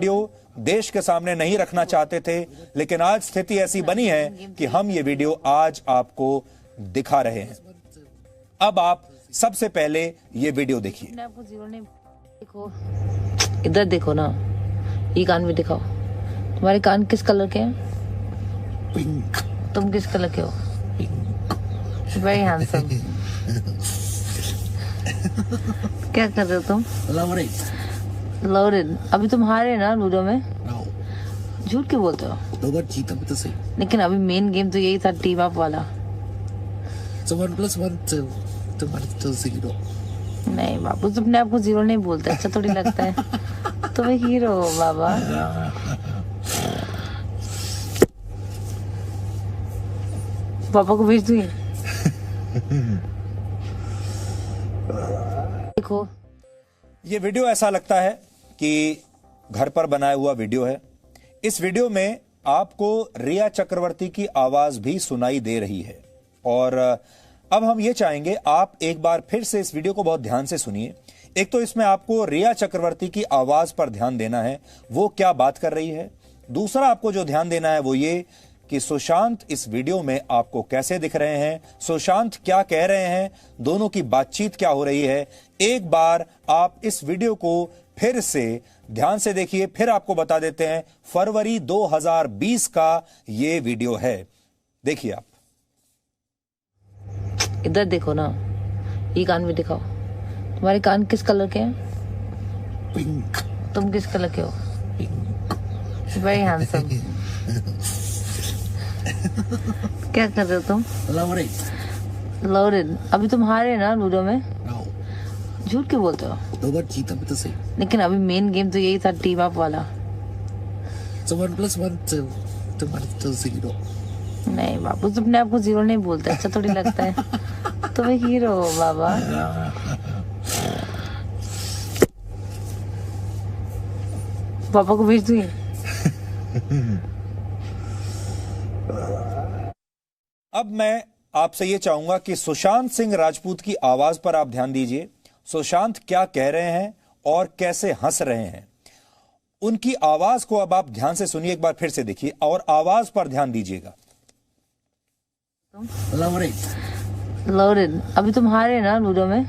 Video देश के सामने नहीं रखना चाहते थे, लेकिन आज स्थिति ऐसी बनी है कि हम ये वीडियो आज आपको दिखा रहे हैं। अब आप सबसे पहले ये वीडियो देखिए। आपको जीरो ने देखो, इधर देखो ना, ये कान भी दिखाओ। तुम्हारे कान किस कलर के हैं? पिंक। तुम किस कलर के हो? Very handsome. क्या कर रहे हो तुम? लव। अभी तुम हारे ना लूडो में? झूठ क्यों बोलते हो? दो बार जीता भी तो सही। लेकिन अभी मेन गेम तो यही था, टीम अप वाला। So 1 + 1 तो 0। नहीं बाबू, तुम अपने आप को जीरो नहीं बोलते, अच्छा थोड़ी लगता है। तुम एक हीरो हो बाबा। पापा को भेज दूंगी। देखो, ये वीडियो ऐसा लगता है कि घर पर बनाया हुआ वीडियो है। इस वीडियो में आपको रिया चक्रवर्ती की आवाज भी सुनाई दे रही है। और अब हम ये चाहेंगे आप एक बार फिर से इस वीडियो को बहुत ध्यान से सुनिए। एक तो इसमें आपको रिया चक्रवर्ती की आवाज पर ध्यान देना है, वो क्या बात कर रही है। दूसरा आपको जो ध्यान देना है वो ये कि सुशांत इस वीडियो में आपको कैसे दिख रहे हैं, सुशांत क्या कह रहे हैं, दोनों की बातचीत क्या हो रही है। एक बार आप इस वीडियो को फिर से ध्यान से देखिए, फिर आपको बता देते हैं। फरवरी 2020 का ये वीडियो है, देखिए आप। इधर देखो ना, ये कान भी दिखाओ। तुम्हारे कान किस कलर के हैं? पिंक। तुम किस कलर के हो? Very handsome. क्या कर रहे हो तुम? लव। अभी तुम हारे ना लूडो में? झूठ क्यों बोलते हो? दो बार जीता भी तो सही। लेकिन अभी मेन गेम तो यही था, टीम अप वाला। So 1 + 1 तो 0। नहीं बाबू, तुम अपने आप को जीरो नहीं बोलते, अच्छा थोड़ी लगता है। तुम एक हीरो हो बाबा। पापा को भेज दूंगी। अब मैं आपसे यह चाहूंगा कि सुशांत सिंह राजपूत की आवाज पर आप ध्यान दीजिए। सुशांत क्या कह रहे हैं और कैसे हंस रहे हैं, उनकी आवाज को अब आप ध्यान से सुनिए। एक बार फिर से देखिए और आवाज पर ध्यान दीजिएगा। लव। अभी तुम हारे ना लूडो में?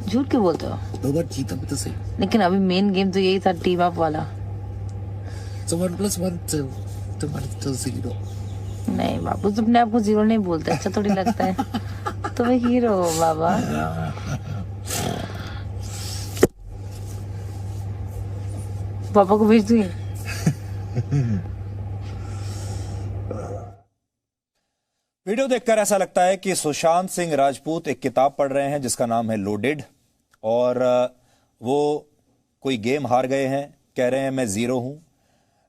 झूठ क्यों बोलते हो? दो बार जीता भी तो सही। लेकिन अभी मेन गेम तो यही था, टीम अप वाला। So 1 + 1 तो 0। नहीं बाबू, तुम अपने आप को जीरो नहीं बोलते, अच्छा थोड़ी लगता है। तुम एक हीरो हो बाबा। पापा को भेज दूंगी। वीडियो देखकर ऐसा लगता है कि सुशांत सिंह राजपूत एक किताब पढ़ रहे हैं जिसका नाम है लोडेड, और वो कोई गेम हार गए हैं, कह रहे हैं मैं जीरो हूं।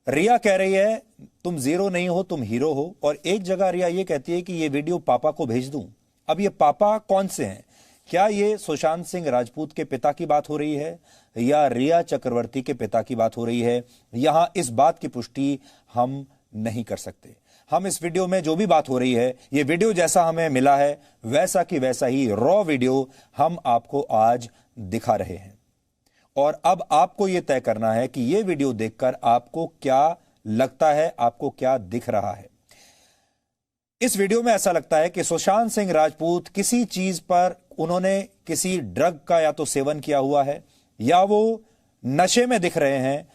रिया कह रही है तुम जीरो नहीं हो, तुम हीरो हो। और एक जगह रिया ये कहती है कि ये वीडियो पापा को भेज दूं। अब ये पापा कौन से हैं? क्या ये सुशांत सिंह राजपूत के पिता की बात हो रही है या रिया चक्रवर्ती के पिता की बात हो रही है? यहां इस बात की पुष्टि हम नहीं कर सकते। हम इस वीडियो में जो भी बात हो रही है, ये वीडियो जैसा हमें मिला है वैसा की वैसा ही रॉ वीडियो हम आपको आज दिखा रहे हैं। और अब आपको यह तय करना है कि यह वीडियो देखकर आपको क्या लगता है, आपको क्या दिख रहा है। इस वीडियो में ऐसा लगता है कि सुशांत सिंह राजपूत किसी चीज पर, उन्होंने किसी ड्रग का या तो सेवन किया हुआ है या वो नशे में दिख रहे हैं।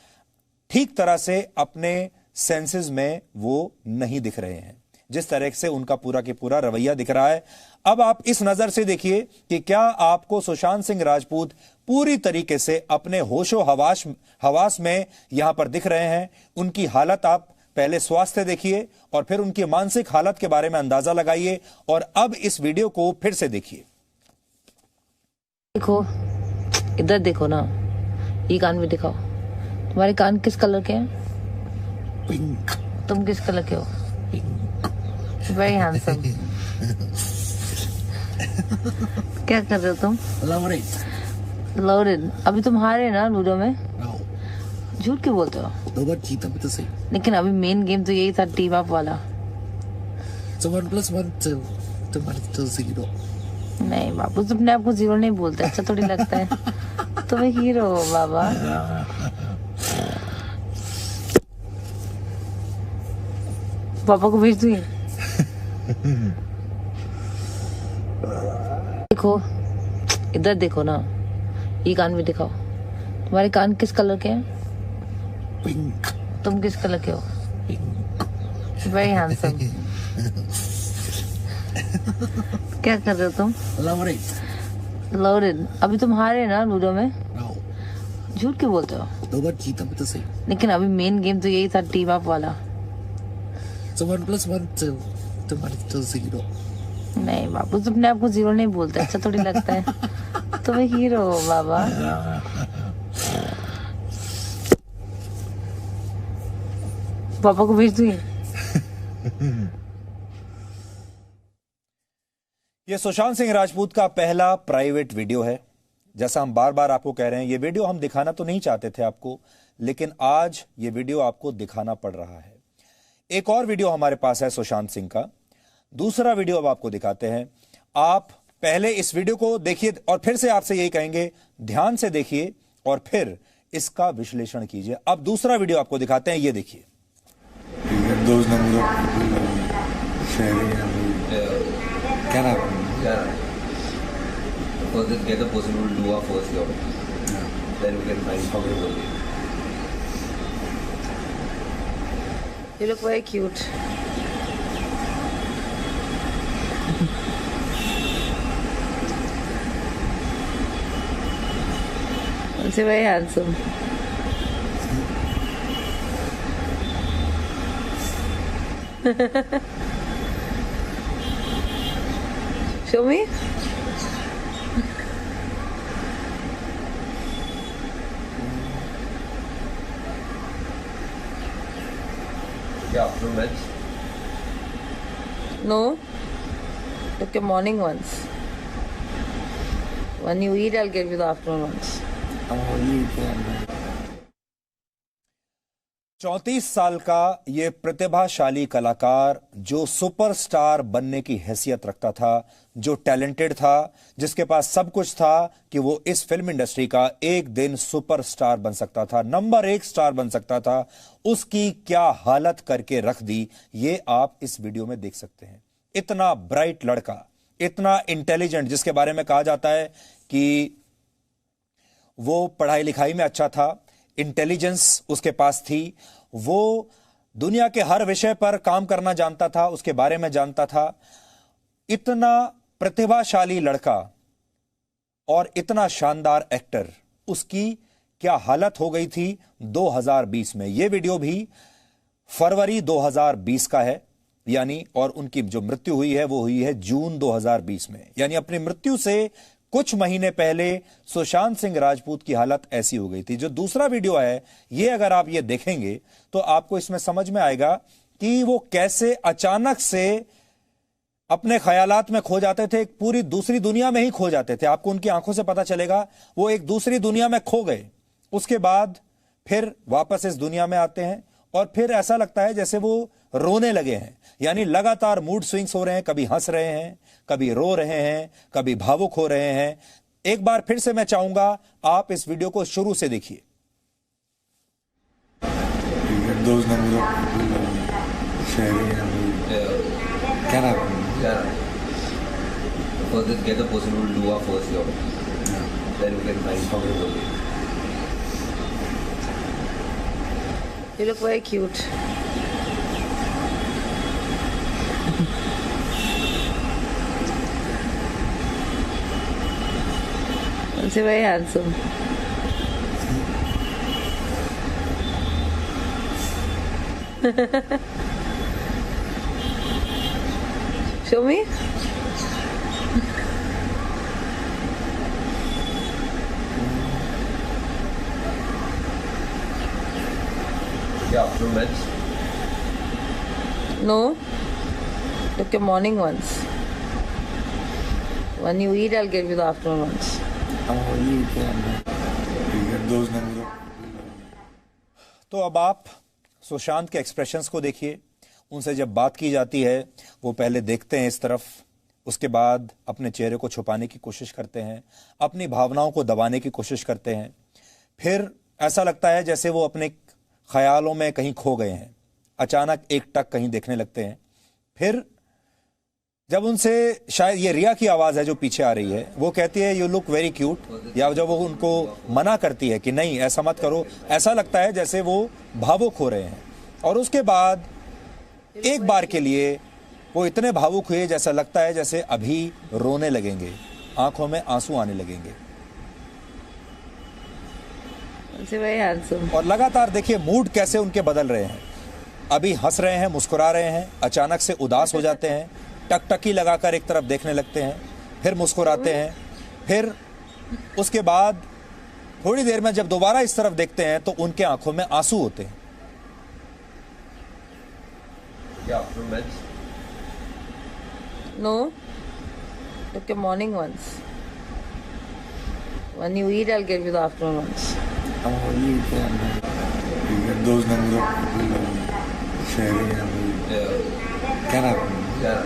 ठीक तरह से अपने सेंसेस में वो नहीं दिख रहे हैं, जिस तरह से उनका पूरा के पूरा रवैया दिख रहा है। अब आप इस नजर से देखिए कि क्या आपको सुशांत सिंह राजपूत पूरी तरीके से अपने होशो हवास में यहां पर दिख रहे हैं। उनकी हालत आप पहले स्वास्थ्य देखिए और फिर उनकी मानसिक हालत के बारे में अंदाजा लगाइए। और अब इस वीडियो को फिर से देखिए। देखो, इधर देखो ना, ये कान भी दिखाओ। तुम्हारे कान किस कलर के हैं? पिंक। तुम किस कलर के हो? Very handsome. क्या कर रहे हो तुम? लव। अभी तुम हारे ना लूडो में? झूठ क्यों बोलते हो? दो बार जीता भी तो सही। लेकिन अभी मेन गेम तो यही था, टीम अप वाला। So 1 + 1 तो 0। नहीं बाबू, तुम अपने आप को जीरो नहीं बोलते, अच्छा थोड़ी लगता है। तुम एक हीरो हो बाबा। पापा को भेज दूंगी। देखो, इधर देखो ना, ये कान भी दिखाओ। तुम्हारे कान किस कलर के हैं? Pink. तुम किस कलर के हो? Very handsome. क्या कर रहे हो तुम? Love it. लोडेड। अभी तुम हारे ना लूडो में? No. झूठ क्यों बोलते हो? दो बार जीता भी तो सही। लेकिन अभी मेन गेम तो यही था, टीम अप वाला। So 1 + 1 2. तुम्हारे तो 0. नहीं बाबू, तुम अपने आप को जीरो नहीं बोलते, अच्छा थोड़ी लगता है। तुम एक हीरो हो बाबा। पापा को भेज दूंगी। ये सुशांत सिंह राजपूत का पहला प्राइवेट वीडियो है। जैसा हम बार बार आपको कह रहे हैं, ये वीडियो हम दिखाना तो नहीं चाहते थे आपको, लेकिन आज ये वीडियो आपको दिखाना पड़ रहा है। एक और वीडियो हमारे पास है सुशांत सिंह का, दूसरा वीडियो अब आपको दिखाते हैं। आप पहले इस वीडियो को देखिए और फिर से आपसे यही कहेंगे, ध्यान से देखिए और फिर इसका विश्लेषण कीजिए। अब दूसरा वीडियो आपको दिखाते हैं, ये देखिए। Those numbers of people sharing and can happen. Yeah. First, let's get the person who will do our first job. Then we can find something for you. You look very cute. Also very handsome. Show me. Yeah, after match. No. Look, your morning ones. When you eat, I'll give you the afternoon ones. Oh, you can. 34 साल का ये प्रतिभाशाली कलाकार, जो superstar बनने की हैसियत रखता था, जो टैलेंटेड था, जिसके पास सब कुछ था कि वो इस फिल्म इंडस्ट्री का एक दिन सुपरस्टार बन सकता था, नंबर 1 स्टार बन सकता था, उसकी क्या हालत करके रख दी, ये आप इस वीडियो में देख सकते हैं। इतना ब्राइट लड़का, इतना इंटेलिजेंट, जिसके बारे में कहा जाता है कि वो पढ़ाई लिखाई में अच्छा था, इंटेलिजेंस उसके पास थी, वो दुनिया के हर विषय पर काम करना जानता था, उसके बारे में जानता था। इतना प्रतिभाशाली लड़का और इतना शानदार एक्टर, उसकी क्या हालत हो गई थी 2020 में। यह वीडियो भी फरवरी 2020 का है, यानी, और उनकी जो मृत्यु हुई है वो हुई है जून 2020 में, यानी अपनी मृत्यु से कुछ महीने पहले सुशांत सिंह राजपूत की हालत ऐसी हो गई थी। जो दूसरा वीडियो है, ये अगर आप ये देखेंगे तो आपको इसमें समझ में आएगा कि वो कैसे अचानक से अपने ख्यालात में खो जाते थे, एक पूरी दूसरी दुनिया में ही खो जाते थे। आपको उनकी आंखों से पता चलेगा वो एक दूसरी दुनिया में खो गए, उसके बाद फिर वापस इस दुनिया में आते हैं और फिर ऐसा लगता है जैसे वो रोने लगे हैं, यानी लगातार मूड स्विंग्स हो रहे हैं, कभी हंस रहे हैं, कभी रो रहे हैं, कभी भावुक हो रहे हैं। एक बार फिर से मैं चाहूंगा आप इस वीडियो को शुरू से देखिए। Those numbers of people sharing and can happen. Yeah. First, let's get the person who will do our first job. Then we can find something for you. You look very cute. Also very handsome. Show me. Yeah, after match. No. Look, your morning ones. When you eat, I'll give you the afternoon ones. Oh, you can. Those numbers of तो अब आप सुशांत के expressions को देखिए। उनसे जब बात की जाती है, वो पहले देखते हैं इस तरफ, उसके बाद अपने चेहरे को छुपाने की कोशिश करते हैं, अपनी भावनाओं को दबाने की कोशिश करते हैं। फिर ऐसा लगता है जैसे वो अपने ख्यालों में कहीं खो गए हैं। अचानक एकटक कहीं देखने लगते हैं। फिर जब उनसे शायद ये रिया की आवाज है जो पीछे आ रही है, वो कहती है यू लुक वेरी क्यूट, या जब वो उनको मना करती है कि नहीं ऐसा मत करो, ऐसा लगता है जैसे वो भावुक हो रहे हैं। और उसके बाद एक बार के लिए वो इतने भावुक हुए जैसा लगता है जैसे अभी रोने लगेंगे, आंखों में आंसू आने लगेंगे। very handsome. और लगातार देखिए मूड कैसे उनके बदल रहे हैं। अभी हंस रहे हैं, मुस्कुरा रहे हैं, अचानक से उदास हो जाते हैं, टकटकी लगाकर एक तरफ देखने लगते हैं, फिर मुस्कुराते हैं, फिर उसके बाद थोड़ी देर में जब दोबारा इस तरफ देखते हैं तो उनके आंखों में आंसू होते हैं। No, look your morning ones. When you eat, I'll give you the afternoon ones. You get those numbers sharing. Can happen. Yeah.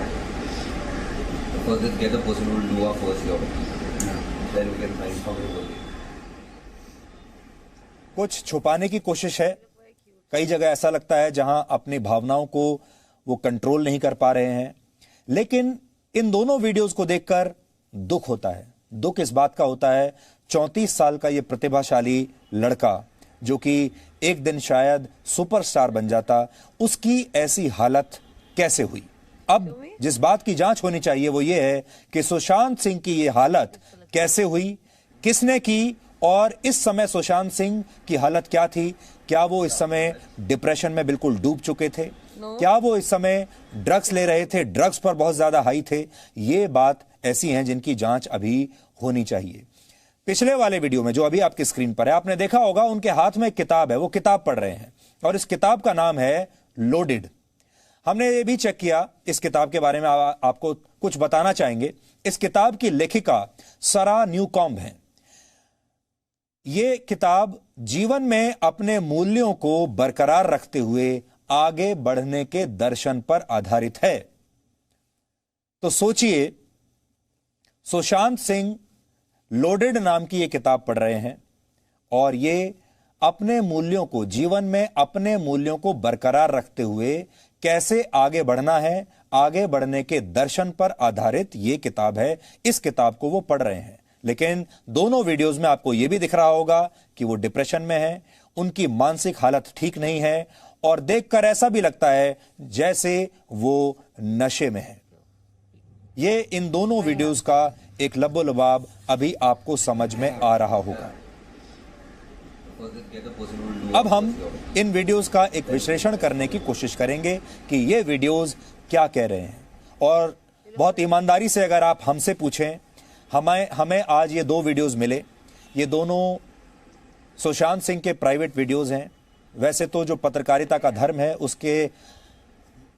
First, let's get the person who will do our first job. Then we can find something. कुछ छुपाने की कोशिश है। कई जगह ऐसा लगता है जहां अपनी भावनाओं को वो कंट्रोल नहीं कर पा रहे हैं। लेकिन इन दोनों वीडियोस को देखकर दुख होता है। दुख इस बात का होता है 34 साल का ये प्रतिभाशाली लड़का जो कि एक दिन शायद सुपरस्टार बन जाता, उसकी ऐसी हालत कैसे हुई। अब जिस बात की जांच होनी चाहिए वो ये है कि सुशांत सिंह की ये हालत कैसे हुई, किसने की, और इस समय सुशांत सिंह की हालत क्या थी। क्या वो इस समय डिप्रेशन में बिल्कुल डूब चुके थे? क्या वो इस समय ड्रग्स ले रहे थे, ड्रग्स पर बहुत ज्यादा हाई थे? ये बात ऐसी हैं जिनकी जांच अभी होनी चाहिए। पिछले वाले वीडियो में जो अभी आपकी स्क्रीन पर है, आपने देखा होगा उनके हाथ में एक किताब है, वो किताब पढ़ रहे हैं और इस किताब का नाम है लोडेड। हमने ये भी चेक किया, इस किताब के बारे में आपको कुछ बताना चाहेंगे। इस किताब की लेखिका सरा न्यूकॉम्ब हैं। ये किताब जीवन में अपने मूल्यों को बरकरार रखते हुए आगे बढ़ने के दर्शन पर आधारित है। तो सोचिए, सुशांत सिंह लोडेड नाम की ये किताब पढ़ रहे हैं और ये अपने मूल्यों को, जीवन में अपने मूल्यों को बरकरार रखते हुए कैसे आगे बढ़ना है, आगे बढ़ने के दर्शन पर आधारित ये किताब है। इस किताब को वो पढ़ रहे हैं। लेकिन दोनों वीडियोस में आपको यह भी दिख रहा होगा कि वो डिप्रेशन में है, उनकी मानसिक हालत ठीक नहीं है और देखकर ऐसा भी लगता है जैसे वो नशे में है। ये इन दोनों वीडियोस का एक लबोलबाब अभी आपको समझ में आ रहा होगा। अब हम इन वीडियोस का एक विश्लेषण करने की कोशिश करेंगे कि ये वीडियोस क्या कह रहे हैं। और बहुत ईमानदारी से अगर आप हमसे पूछें, हमें आज ये दो वीडियोस मिले। ये दोनों सुशांत सिंह के प्राइवेट वीडियोस हैं। वैसे तो जो पत्रकारिता का धर्म है उसके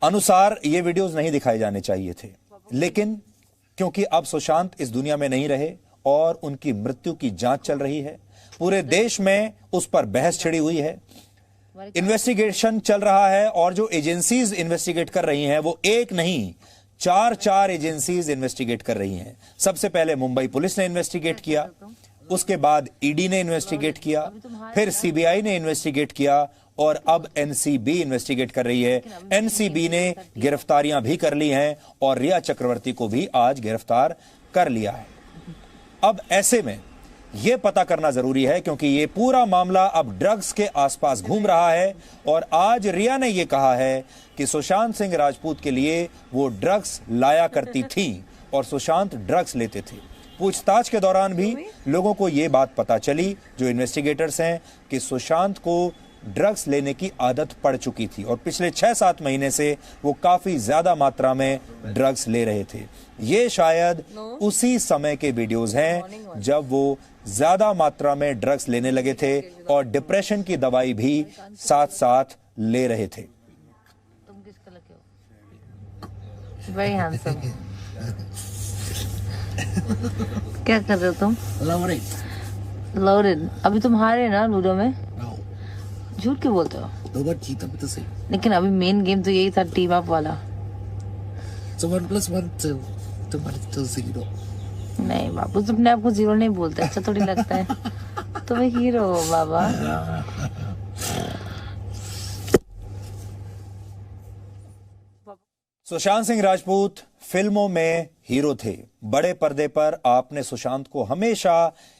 अनुसार ये वीडियोस नहीं दिखाए जाने चाहिए थे, लेकिन क्योंकि अब सुशांत इस दुनिया में नहीं रहे और उनकी मृत्यु की जांच चल रही है, पूरे देश में उस पर बहस छिड़ी हुई है, इन्वेस्टिगेशन चल रहा है और जो एजेंसीज इन्वेस्टिगेट कर रही हैं वो एक नहीं, चार एजेंसीज इन्वेस्टिगेट कर रही हैं। सबसे पहले मुंबई पुलिस ने इन्वेस्टिगेट किया, उसके बाद ईडी ने इन्वेस्टिगेट किया, फिर सीबीआई ने इन्वेस्टिगेट किया और अब एनसीबी इन्वेस्टिगेट कर रही है। एनसीबी ने गिरफ्तारियां भी कर ली हैं और रिया चक्रवर्ती को भी आज गिरफ्तार कर लिया है। अब ऐसे में यह पता करना जरूरी है क्योंकि यह पूरा मामला अब ड्रग्स के आसपास घूम रहा है और आज रिया ने यह कहा है कि सुशांत सिंह राजपूत के लिए वो ड्रग्स लाया करती थी और सुशांत ड्रग्स लेते थे। पूछताछ के दौरान भी लोगों को यह बात पता चली, जो इन्वेस्टिगेटर्स हैं, कि सुशांत को ड्रग्स लेने की आदत पड़ चुकी थी और पिछले 6-7 महीने से वो काफी ज्यादा मात्रा में ड्रग्स ले रहे थे। ये शायद उसी समय के वीडियोस हैं जब वो ज्यादा मात्रा में ड्रग्स लेने लगे थे और डिप्रेशन की दवाई भी साथ साथ ले रहे थे। तुम किस कलर के हो? Very handsome. क्या कर रहे हो तुम? लोडेड। अभी तुम हारे ना लूडो में? झूठ क्यों बोलते हो? दो बार जीता भी तो सही। लेकिन अभी मेन गेम तो यही था, टीम अप वाला। So 1 + 1 2 0। नहीं बाबू, तुम अपने आप को जीरो नहीं बोलते, अच्छा थोड़ी लगता है। तुम एक हीरो हो बाबा। सुशांत सिंह राजपूत फिल्मों में हीरो थे। बड़े पर्दे पर आपने सुशांत को हमेशा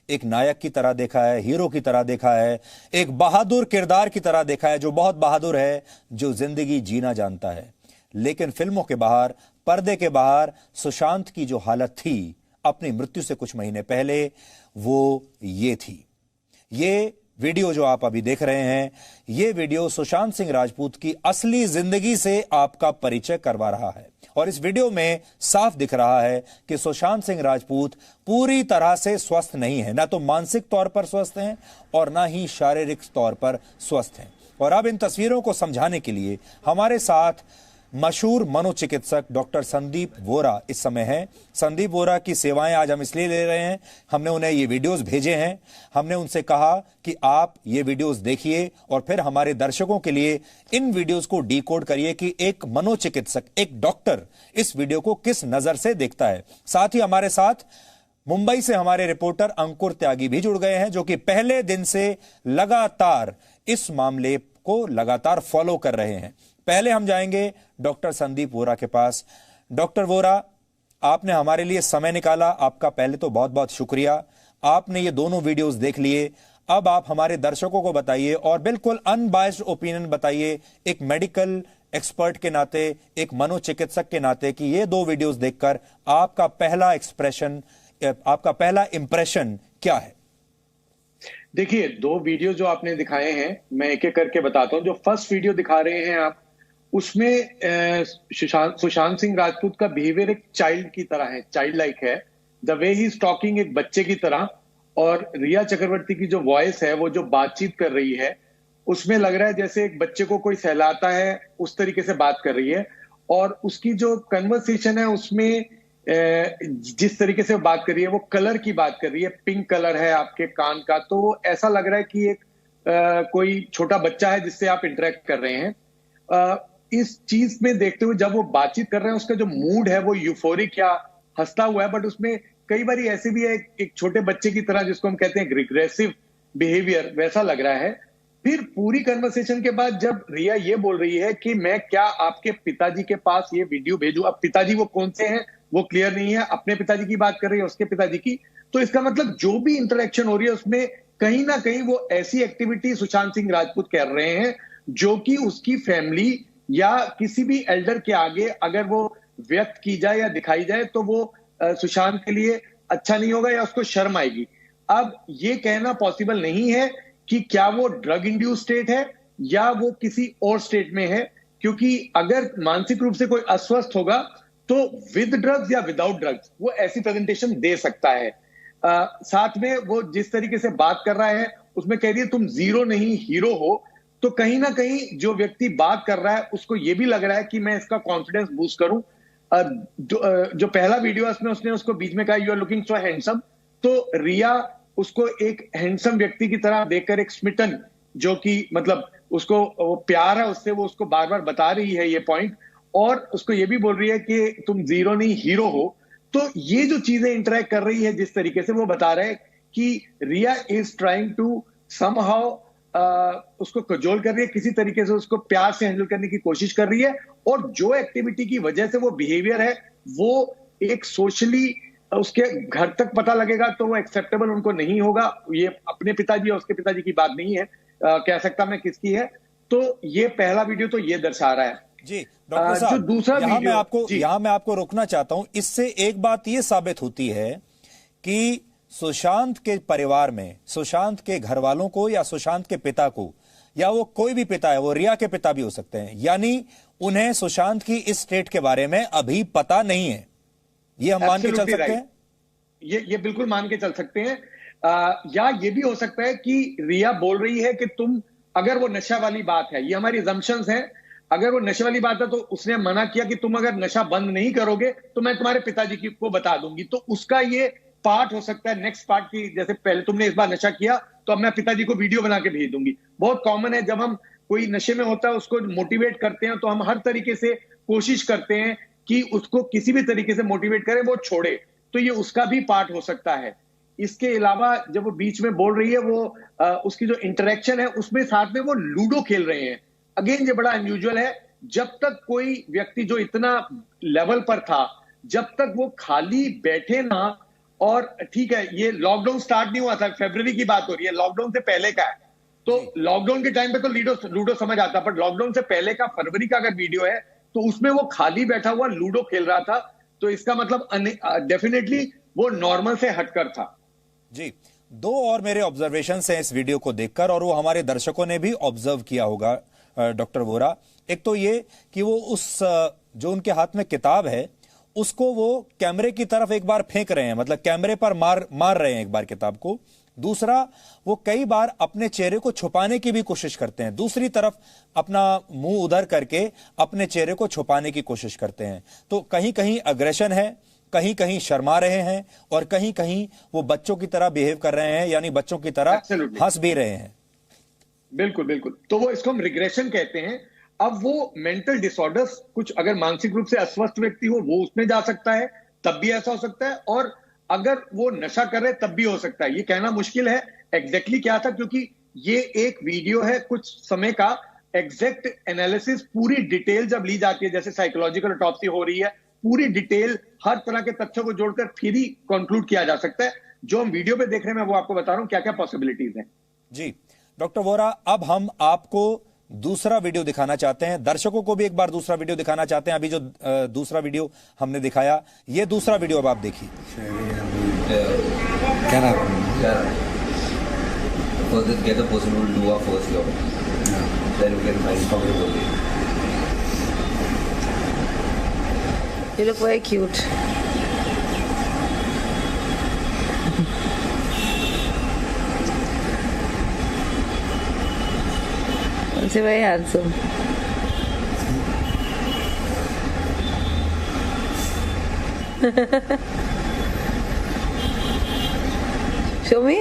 एक नायक की तरह देखा है, हीरो की तरह देखा है, एक बहादुर किरदार की तरह देखा है, जो बहुत बहादुर है, जो जिंदगी जीना जानता है। लेकिन फिल्मों के बाहर, पर्दे के बाहर सुशांत की जो हालत थी अपनी मृत्यु से कुछ महीने पहले, वो ये थी। ये वीडियो जो आप अभी देख रहे हैं, ये वीडियो सुशांत सिंह राजपूत की असली जिंदगी से आपका परिचय करवा रहा है। और इस वीडियो में साफ दिख रहा है कि सुशांत सिंह राजपूत पूरी तरह से स्वस्थ नहीं है, ना तो मानसिक तौर पर स्वस्थ हैं और ना ही शारीरिक तौर पर स्वस्थ हैं। और अब इन तस्वीरों को समझाने के लिए हमारे साथ मशहूर मनोचिकित्सक डॉक्टर संदीप वोरा इस समय हैं। संदीप वोरा की सेवाएं आज हम इसलिए ले रहे हैं, हमने उन्हें ये वीडियोस भेजे हैं। हमने उनसे कहा कि आप ये वीडियोस देखिए और फिर हमारे दर्शकों के लिए इन वीडियोस को डिकोड करिए कि एक मनोचिकित्सक, एक डॉक्टर इस वीडियो को किस नजर से देखता है। साथ ही हमारे साथ मुंबई से हमारे रिपोर्टर अंकुर त्यागी भी जुड़ गए हैं, जो कि पहले दिन से लगातार इस मामले को लगातार फॉलो कर रहे हैं। पहले हम जाएंगे डॉक्टर संदीप वोरा के पास। डॉक्टर वोरा, आपने हमारे लिए समय निकाला, आपका पहले तो बहुत बहुत शुक्रिया। आपने ये दोनों वीडियोस देख लिए। अब आप हमारे दर्शकों को बताइए और बिल्कुल अनबायस्ड ओपिनियन बताइए, एक मेडिकल एक्सपर्ट के नाते, एक मनोचिकित्सक के नाते, कि ये दो वीडियोस देखकर आपका पहला एक्सप्रेशन, आपका पहला इंप्रेशन क्या है? देखिए, दो वीडियो जो आपने दिखाए हैं, मैं एक एक करके बताता हूं। जो फर्स्ट वीडियो दिखा रहे हैं आप, उसमें सुशांत सिंह राजपूत का बिहेवियर एक चाइल्ड की तरह है, चाइल्ड लाइक है। The way he is talking एक बच्चे की तरह। और रिया चक्रवर्ती की जो वॉइस है, वो जो बातचीत कर रही है, उसमें लग रहा है जैसे एक बच्चे को कोई सहलाता है, उस तरीके से बात कर रही है। और उसकी जो कन्वर्सेशन है, उसमें जिस तरीके से बात कर रही है, वो कलर की बात कर रही है। पिंक कलर है आपके कान का, तो ऐसा लग रहा है कि एक कोई छोटा बच्चा है जिससे आप इंटरेक्ट कर रहे हैं। इस चीज में देखते हुए जब वो बातचीत कर रहे हैं, उसका जो मूड है वो यूफोरिक या हंसता हुआ है, बट उसमें कई बार ऐसे भी है एक छोटे बच्चे की तरह, जिसको हम कहते हैं रिग्रेसिव बिहेवियर, वैसा लग रहा है। फिर पूरी कन्वर्सेशन के बाद जब रिया ये बोल रही है कि मैं क्या आपके पिताजी के पास ये वीडियो भेजूं, अब पिताजी वो कौन से हैं वो क्लियर नहीं है, अपने पिताजी की बात कर रही है, उसके पिताजी की, तो इसका मतलब जो भी इंटरेक्शन हो रही है उसमें कहीं ना कहीं वो ऐसी एक्टिविटी सुशांत सिंह राजपूत कर रहे हैं जो कि उसकी फैमिली या किसी भी एल्डर के आगे अगर वो व्यक्त की जाए या दिखाई जाए तो वो सुशांत के लिए अच्छा नहीं होगा या उसको शर्म आएगी। अब ये कहना पॉसिबल नहीं है कि क्या वो ड्रग इंड्यूस स्टेट है या वो किसी और स्टेट में है, क्योंकि अगर मानसिक रूप से कोई अस्वस्थ होगा तो विद ड्रग्स या विदाउट ड्रग्स वो ऐसी प्रेजेंटेशन दे सकता है। साथ में वो जिस तरीके से बात कर रहा है, उसमें कह रही है तुम जीरो नहीं हीरो हो, तो कहीं ना कहीं जो व्यक्ति बात कर रहा है उसको ये भी लग रहा है कि मैं इसका कॉन्फिडेंस बूस्ट करूं। जो पहला वीडियो है उसने उसको बीच में कहा you are looking so handsome, तो रिया उसको एक हैंडसम व्यक्ति की तरह देखकर एक स्मिटन, जो कि मतलब उसको वो प्यार है उससे, वो उसको बार बार बता रही है ये पॉइंट, और उसको ये भी बोल रही है कि तुम जीरो नहीं हीरो हो। तो ये जो चीजें इंटरेक्ट कर रही है जिस तरीके से, वो बता रहे हैं कि रिया इज ट्राइंग टू समहाउ उसको कजोल कर रही है, किसी तरीके से उसको प्यार से हैंडल करने की कोशिश कर रही है। और जो एक्टिविटी की वजह से वो बिहेवियर है वो एक सोशली उसके घर तक पता लगेगा तो वो एक्सेप्टेबल उनको नहीं होगा। ये अपने पिताजी और उसके पिताजी की बात नहीं है, कह सकता मैं किसकी है। तो ये पहला वीडियो तो ये दर्शा रहा है। जी डॉक्टर साहब, जो दूसरा यहां मैं आपको रोकना चाहता हूं। इससे एक बात यह साबित होती है कि सुशांत के परिवार में, सुशांत के घर वालों को या सुशांत के पिता को, या वो कोई भी पिता है, वो रिया के पिता भी हो सकते हैं, यानी उन्हें सुशांत की इस स्टेट के बारे में अभी पता नहीं है। ये हम मान के चल सकते हैं? ये बिल्कुल मान के चल सकते हैं। या ये भी हो सकता है कि रिया बोल रही है कि तुम, अगर वो नशा वाली बात है, ये हमारी assumptions है, अगर वो नशे वाली बात है तो उसने मना किया कि तुम अगर नशा बंद नहीं करोगे तो मैं तुम्हारे पिताजी को बता दूंगी, तो उसका ये पार्ट हो सकता है नेक्स्ट पार्ट की, जैसे पहले तुमने इस बार नशा किया तो अब मैं पिताजी को वीडियो बना के भेज दूंगी। बहुत कॉमन है, जब हम कोई नशे में होता है उसको मोटिवेट करते हैं तो हम हर तरीके से कोशिश करते हैं कि उसको किसी भी तरीके से मोटिवेट करें वो छोड़े, तो ये उसका भी पार्ट हो सकता है। इसके अलावा जब वो बीच में बोल रही है, वो उसकी जो इंटरेक्शन है उसमें साथ में वो लूडो खेल रहे हैं। अगेन ये बड़ा अनयूजुअल है जब तक कोई व्यक्ति जो इतना लेवल पर था, जब तक वो खाली बैठे ना, और ठीक है ये लॉकडाउन स्टार्ट नहीं हुआ था, फरवरी की बात हो रही है, लॉकडाउन से पहले का है, तो लॉकडाउन के टाइम पे तो लूडो समझ आता, पर लॉकडाउन से पहले का फरवरी का अगर वीडियो है तो उसमें वो खाली बैठा हुआ लूडो खेल रहा था, तो इसका मतलब डेफिनेटि वो नॉर्मल से हटकर था। जी, दो और मेरे ऑब्जर्वेशन हैं इस वीडियो को देखकर, और वो हमारे दर्शकों ने भी ऑब्जर्व किया होगा डॉक्टर वोरा। एक तो ये कि वो उस जो उनके हाथ में किताब है उसको वो कैमरे की तरफ एक बार फेंक रहे हैं, मतलब कैमरे पर मार रहे हैं एक बार किताब को। दूसरा, वो कई बार अपने चेहरे को छुपाने की भी कोशिश करते हैं, दूसरी तरफ अपना मुंह उधर करके अपने चेहरे को छुपाने की कोशिश करते हैं। तो कहीं कहीं अग्रेशन है, कहीं कहीं शर्मा रहे हैं, और कहीं कहीं वो बच्चों की तरह बिहेव कर रहे हैं, यानी बच्चों की तरह हंस भी रहे हैं। बिल्कुल बिल्कुल, तो वो इसको हम रिग्रेशन कहते हैं। अब वो मेंटल डिसऑर्डर्स, कुछ अगर मानसिक रूप से अस्वस्थ व्यक्ति हो वो उसमें जा सकता है, तब भी ऐसा हो सकता है, और अगर वो नशा कर रहे तब भी हो सकता है। ये कहना मुश्किल है एग्जैक्टली क्या था, क्योंकि ये एक वीडियो है कुछ समय का, एग्जैक्ट एनालिसिस पूरी डिटेल जब ली जाती है, जैसे साइकोलॉजिकल ऑटोप्सी हो रही है, पूरी डिटेल हर तरह के तथ्यों को जोड़कर फिर ही कंक्लूड किया जा सकता है। जो हम वीडियो पे देख रहे हैं मैं वो आपको बता रहा हूं क्या क्या पॉसिबिलिटीज हैं। जी डॉक्टर वोरा, अब हम आपको दूसरा वीडियो दिखाना चाहते हैं, दर्शकों को भी एक बार दूसरा वीडियो दिखाना चाहते हैं। अभी जो दूसरा वीडियो हमने दिखाया, ये दूसरा वीडियो अब आप देखिए। क्या नाम है? First, get the person who will do our first job. Then we can find comfortable. You look very cute. You're very handsome. Show me.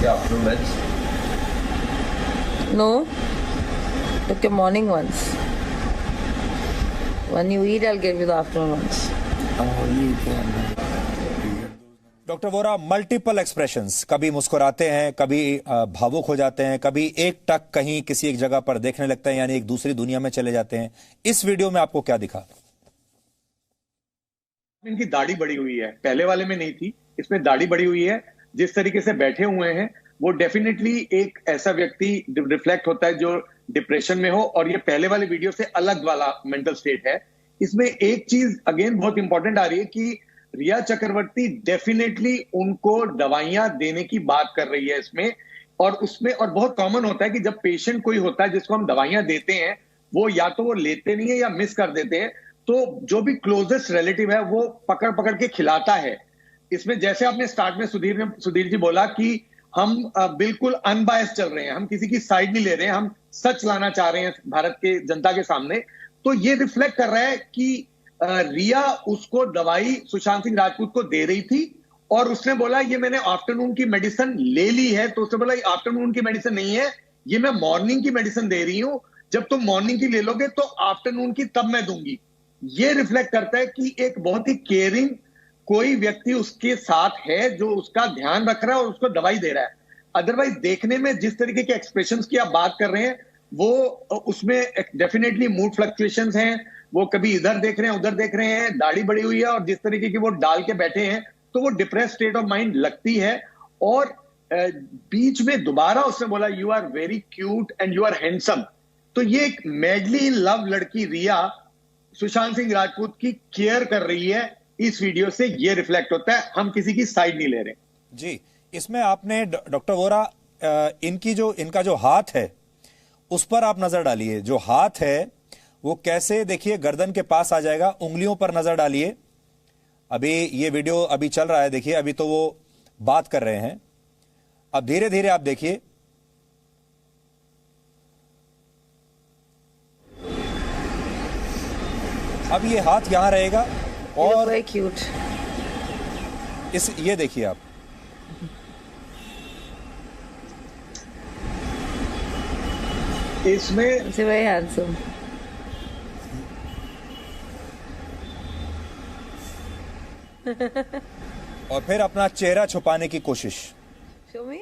Yeah, afternoon lunch. No. Look, your morning ones. When you eat, I'll give you the afternoon ones. Doctor Vora, multiple expressions, कभी मुस्कुराते हैं, कभी भावुक हो जाते हैं, कभी एक टक कहीं किसी एक जगह पर देखने लगते हैं, यानी एक दूसरी दुनिया में चले जाते हैं। इस वीडियो में आपको क्या दिखा? इनकी दाढ़ी बढ़ी हुई है, पहले वाले में नहीं थी, इसमें दाढ़ी बढ़ी हुई है। जिस तरीके से बैठे हुए हैं वो डेफिनेटली एक ऐसा व्यक्ति रिफ्लेक्ट होता है जो डिप्रेशन में हो, और ये पहले वाले वीडियो से अलग वाला मेंटल स्टेट है। इसमें एक चीज अगेन बहुत इंपॉर्टेंट आ रही है कि रिया चक्रवर्ती डेफिनेटली उनको दवाइयां देने की बात कर रही है इसमें, और उसमें और बहुत कॉमन होता है कि जब पेशेंट कोई होता है जिसको हम दवाइयां देते हैं, वो या तो वो लेते नहीं है या मिस कर देते हैं, तो जो भी क्लोजेस्ट रिलेटिव है वो पकड़ पकड़ के खिलाता है। इसमें जैसे आपने स्टार्ट में सुधीर जी बोला कि हम बिल्कुल अनबायस्ड चल रहे हैं, हम किसी की साइड नहीं ले रहे हैं, हम सच लाना चाह रहे हैं भारत के जनता के सामने। तो ये रिफ्लेक्ट कर रहा है कि रिया उसको दवाई सुशांत सिंह राजपूत को दे रही थी, और उसने बोला ये मैंने आफ्टरनून की मेडिसिन ले ली है, तो उसने बोला आफ्टरनून की मेडिसिन नहीं है, ये मैं मॉर्निंग की मेडिसिन दे रही हूं, जब तुम मॉर्निंग की ले लोगे तो आफ्टरनून की तब मैं दूंगी। ये रिफ्लेक्ट करता है कि एक बहुत ही केयरिंग कोई व्यक्ति उसके साथ है जो उसका ध्यान रख रहा है और उसको दवाई दे रहा है। अदरवाइज देखने में जिस तरीके के एक्सप्रेशंस की आप बात कर रहे हैं वो उसमें डेफिनेटली मूड फ्लक्चुएशंस हैं, वो कभी इधर देख रहे हैं उधर देख रहे हैं, दाढ़ी बढ़ी हुई है, और जिस तरीके की वो डाल के बैठे हैं तो वो डिप्रेस स्टेट ऑफ माइंड लगती है। और बीच में दोबारा उसने बोला you are very cute and you are handsome. तो ये एक मैडली इन लव लड़की रिया सुशांत सिंह राजपूत की केयर कर रही है। इस वीडियो से ये रिफ्लेक्ट होता है, हम किसी की साइड नहीं ले रहे। जी, इसमें आपने डॉक्टर वोरा इनका जो हाथ है उस पर आप नजर डालिए। जो हाथ है वो कैसे, देखिए गर्दन के पास आ जाएगा, उंगलियों पर नजर डालिए। अभी ये वीडियो अभी चल रहा है, देखिए अभी तो वो बात कर रहे हैं, अब धीरे धीरे आप देखिए। अब ये हाथ यहां रहेगा और क्यूट, ये देखिए आप, इसमें very handsome. और फिर अपना चेहरा छुपाने की कोशिश। Show me.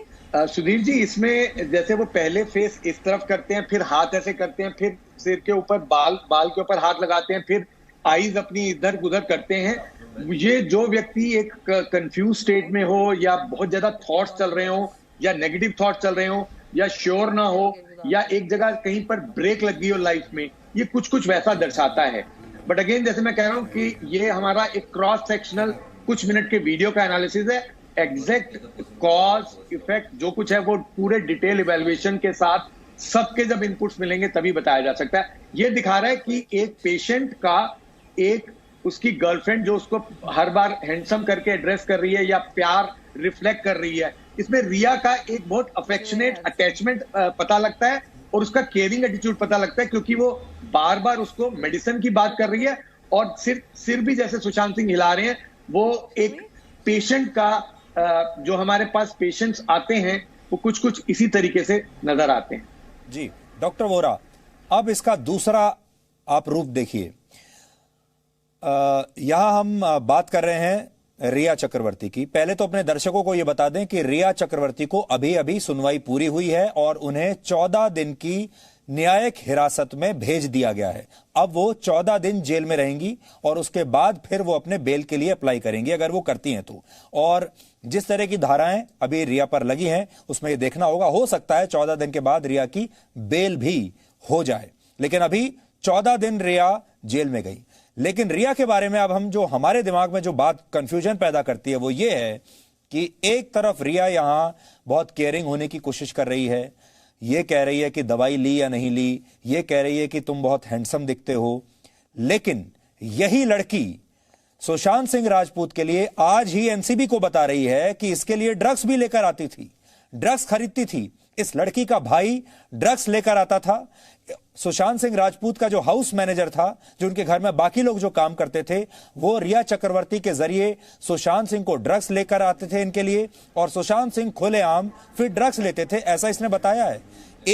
सुधीर जी, इसमें जैसे वो पहले फेस इस तरफ करते हैं, फिर हाथ ऐसे करते हैं, फिर सिर के ऊपर बाल के ऊपर हाथ लगाते हैं, फिर आईज अपनी इधर उधर करते हैं। ये जो व्यक्ति एक कंफ्यूज स्टेट में हो, या बहुत ज्यादा थॉट्स चल रहे हो, या नेगेटिव थॉट्स चल रहे हो, या श्योर ना हो, या एक जगह कहीं पर ब्रेक लगी हो लाइफ में, ये कुछ कुछ वैसा दर्शाता है। बट अगेन, जैसे मैं कह रहा हूं कि ये हमारा एक क्रॉस सेक्शनल कुछ मिनट के वीडियो का एनालिसिस है। एग्जैक्ट कॉज इफेक्ट जो कुछ है वो पूरे डिटेल इवैल्यूएशन के साथ सबके जब इनपुट्स मिलेंगे तभी बताया जा सकता है। ये दिखा रहा है कि एक पेशेंट का एक उसकी गर्लफ्रेंड जो उसको हर बार हैंडसम करके एड्रेस कर रही है या प्यार रिफ्लेक्ट कर रही है, इसमें रिया का एक बहुत अफेक्शनेट अटैचमेंट पता लगता है और उसका केयरिंग एटीट्यूड पता लगता है, क्योंकि वो बार बार उसको मेडिसिन की बात कर रही है और सिर भी जैसे सुशांत सिंह हिला रहे हैं। वो एक पेशेंट का जो हमारे पास पेशेंट्स आते हैं वो कुछ कुछ इसी तरीके से नजर आते हैं। जी डॉक्टर वोरा, अब इसका दूसरा आप रूप देखिए। यहां हम बात कर रहे हैं रिया चक्रवर्ती की। पहले तो अपने दर्शकों को यह बता दें कि रिया चक्रवर्ती को अभी अभी सुनवाई पूरी हुई है और उन्हें 14 दिन की न्यायिक हिरासत में भेज दिया गया है। अब वो 14 दिन जेल में रहेंगी और उसके बाद फिर वो अपने बेल के लिए अप्लाई करेंगी, अगर वो करती हैं तो। और जिस तरह की धाराएं अभी रिया पर लगी हैं उसमें ये देखना होगा, हो सकता है 14 दिन के बाद रिया की बेल भी हो जाए, लेकिन अभी 14 दिन रिया जेल में गई। लेकिन रिया के बारे में अब हम जो हमारे दिमाग में जो बात कंफ्यूजन पैदा करती है वो ये है कि एक तरफ रिया यहां बहुत केयरिंग होने की कोशिश कर रही है, ये कह रही है कि दवाई ली या नहीं ली, ये कह रही है कि तुम बहुत हैंडसम दिखते हो, लेकिन यही लड़की सुशांत सिंह राजपूत के लिए आज ही एनसीबी को बता रही है कि इसके लिए ड्रग्स भी लेकर आती थी, ड्रग्स खरीदती थी। इस लड़की का भाई ड्रग्स लेकर आता था। सुशांत सिंह राजपूत का जो हाउस मैनेजर था, जो उनके घर में बाकी लोग जो काम करते थे, वो रिया चक्रवर्ती के जरिए सुशांत सिंह को ड्रग्स लेकर आते थे इनके लिए, और सुशांत सिंह खुलेआम फिर ड्रग्स लेते थे, ऐसा इसने बताया है।